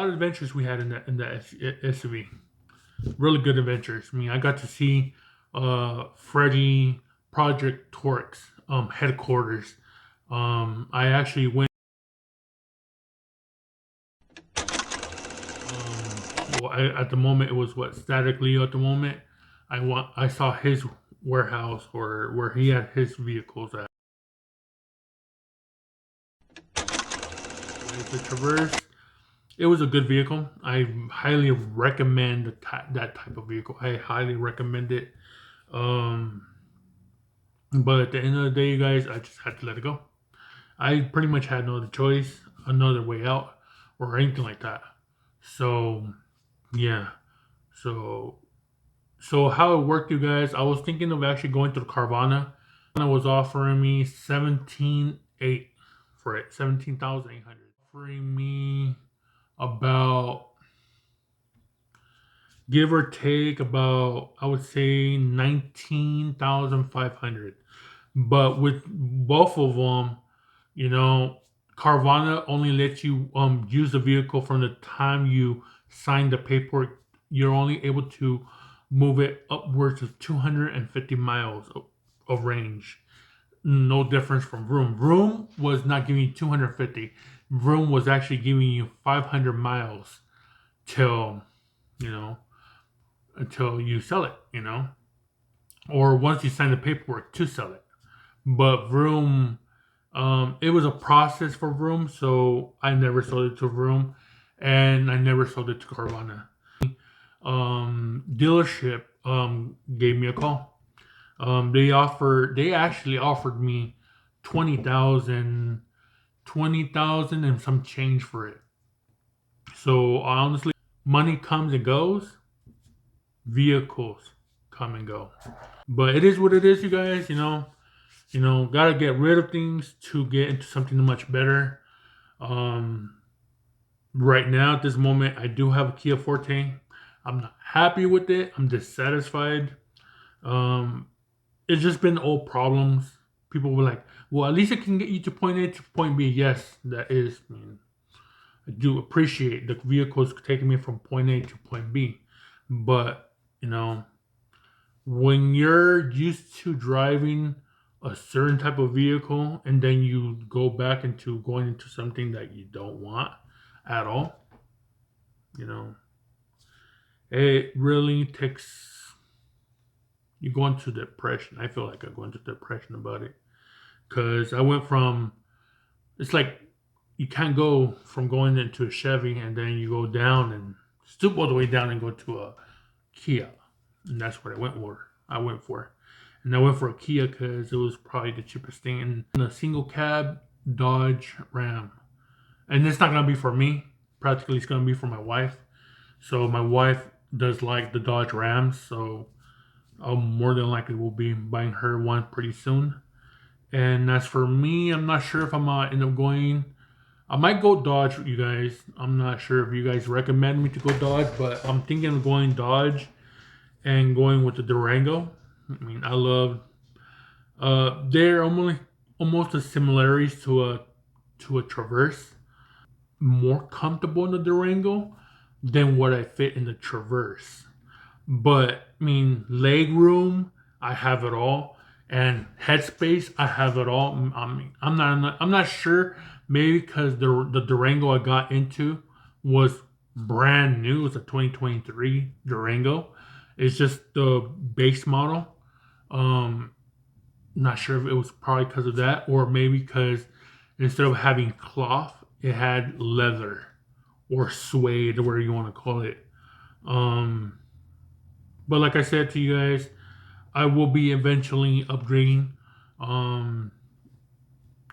lot of adventures we had in the SUV. Really good adventures. I mean, I got to see Freddy Project Torx headquarters. I actually went. At the moment, it was what Static Leo. At the moment, I saw his warehouse or where he had his vehicles at. The Traverse. It was a good vehicle. I highly recommend that type of vehicle. I highly recommend it. Um, but at the end of the day, you guys, I just had to let it go. I pretty much had no other choice, another way out, or anything like that. So yeah. So how it worked, you guys? I was thinking of actually going to the Carvana. Carvana was offering me 17,800 for it, 17,800. Offering me about, give or take, about, I would say 19,500. But with both of them, you know, Carvana only lets you use the vehicle from the time you sign the paperwork. You're only able to move it upwards of 250 miles of range. No difference from Vroom. Vroom was not giving you 250. Vroom was actually giving you 500 miles till, you know, until you sell it, you know, or once you sign the paperwork to sell it. But Vroom, it was a process for Vroom, so I never sold it to Vroom, and I never sold it to Carvana. Dealership gave me a call. They actually offered me 20,000, 20,000 and some change for it. So honestly, money comes and goes, vehicles come and go. But it is what it is, you guys. Gotta get rid of things to get into something much better. Um, right now, at this moment, I do have a Kia Forte. I'm not happy with it. I'm dissatisfied. Um, it's just been old problems. People were like, "Well, at least it can get you to point A to point B." Yes, that is. I mean, I do appreciate the vehicles taking me from point A to point B, but you know, when you're used to driving a certain type of vehicle and then you go back into going into something that you don't want at all, you know, it really takes you go into depression. I feel like I go into depression about it because I went from, it's like you can't go from going into a Chevy and then you go down and stoop all the way down and go to a Kia, and that's what I went for. And I went for a Kia because it was probably the cheapest thing. And a single cab Dodge Ram, and it's not gonna be for me. Practically, it's gonna be for my wife. So my wife does like the Dodge Rams, so I'll more than likely will be buying her one pretty soon. And as for me, I'm not sure if I'm gonna end up going. I might go Dodge, you guys. I'm not sure if you guys recommend me to go Dodge, but I'm thinking of going Dodge and going with the Durango. I mean, I love. They're almost the similarities to a Traverse. More comfortable in the Durango than what I fit in the Traverse. But I mean, leg room, I have it all, and headspace, I have it all. I mean, I'm not sure. Maybe because the Durango I got into was brand new. It's a 2023 Durango. It's just the base model. Um, Not sure if it was probably because of that, or maybe because instead of having cloth, it had leather or suede, or whatever you want to call it. Um, but like I said to you guys, I will be eventually upgrading, um,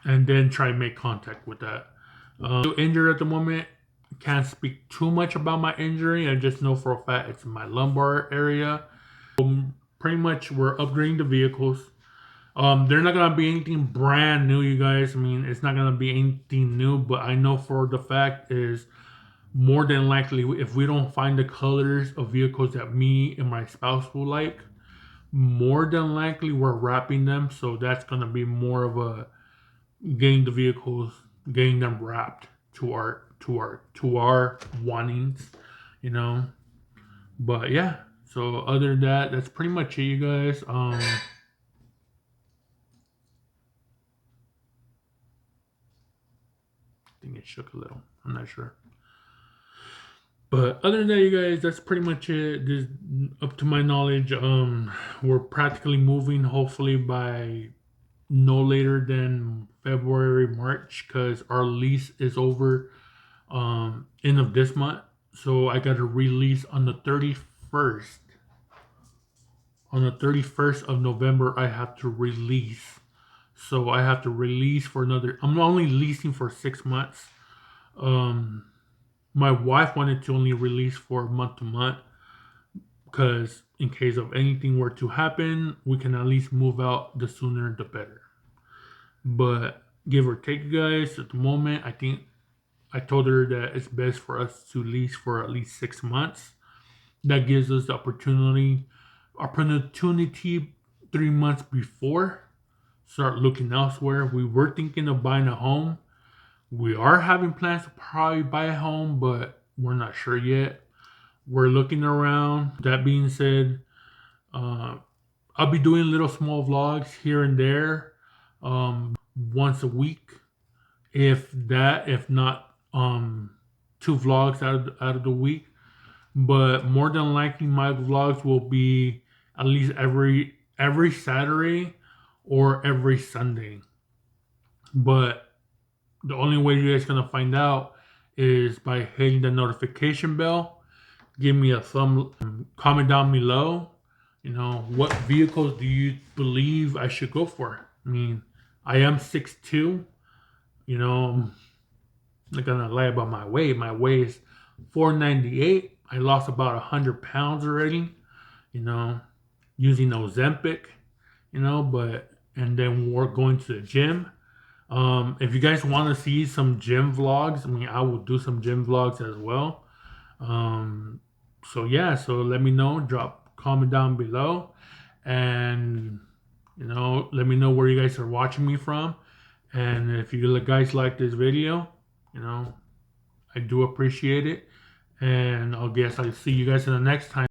and then try and make contact with that. Still injured at the moment. Can't speak too much about my injury. I just know for a fact it's in my lumbar area. Pretty much, we're upgrading the vehicles. They're not gonna be anything brand new, you guys. I mean, it's not gonna be anything new, but I know for the fact is more than likely if we don't find the colors of vehicles that me and my spouse will like, more than likely we're wrapping them. So that's gonna be more of a getting the vehicles, getting them wrapped to our wantings, you know. But yeah, so other than that, that's pretty much it, you guys. I think it shook a little. I'm not sure. But other than that, you guys, that's pretty much it. This, up to my knowledge, we're practically moving. Hopefully by no later than February, March, because our lease is over end of this month. So I got to release on the 31st. On the 31st of November, I have to release. So I have to release for another. I'm only leasing for 6 months. Um, my wife wanted to only release for month to month because in case of anything were to happen, we can at least move out the sooner the better. But give or take, guys, at the moment, I think I told her that it's best for us to lease for at least 6 months. That gives us the opportunity 3 months before start looking elsewhere. We were thinking of buying a home. We are having plans to probably buy a home, but we're not sure yet. We're looking around. That being said, uh, I'll be doing little small vlogs here and there, once a week, if that, if not, 2 vlogs out of the week. But more than likely, my vlogs will be at least every Saturday or every Sunday. But the only way you guys gonna find out is by hitting the notification bell. Give me a comment down below. You know, what vehicles do you believe I should go for? I mean, I am 6'2". You know, I'm not gonna lie about my weight. My weight is 498. I lost about 100 pounds already. You know, using Ozempic. You know, and then we're going to the gym. If you guys want to see some gym vlogs, I mean, I will do some gym vlogs as well. So yeah, so let me know. Drop comment down below, and you know, let me know where you guys are watching me from. And if you guys like this video, you know, I do appreciate it. And I'll see you guys in the next time.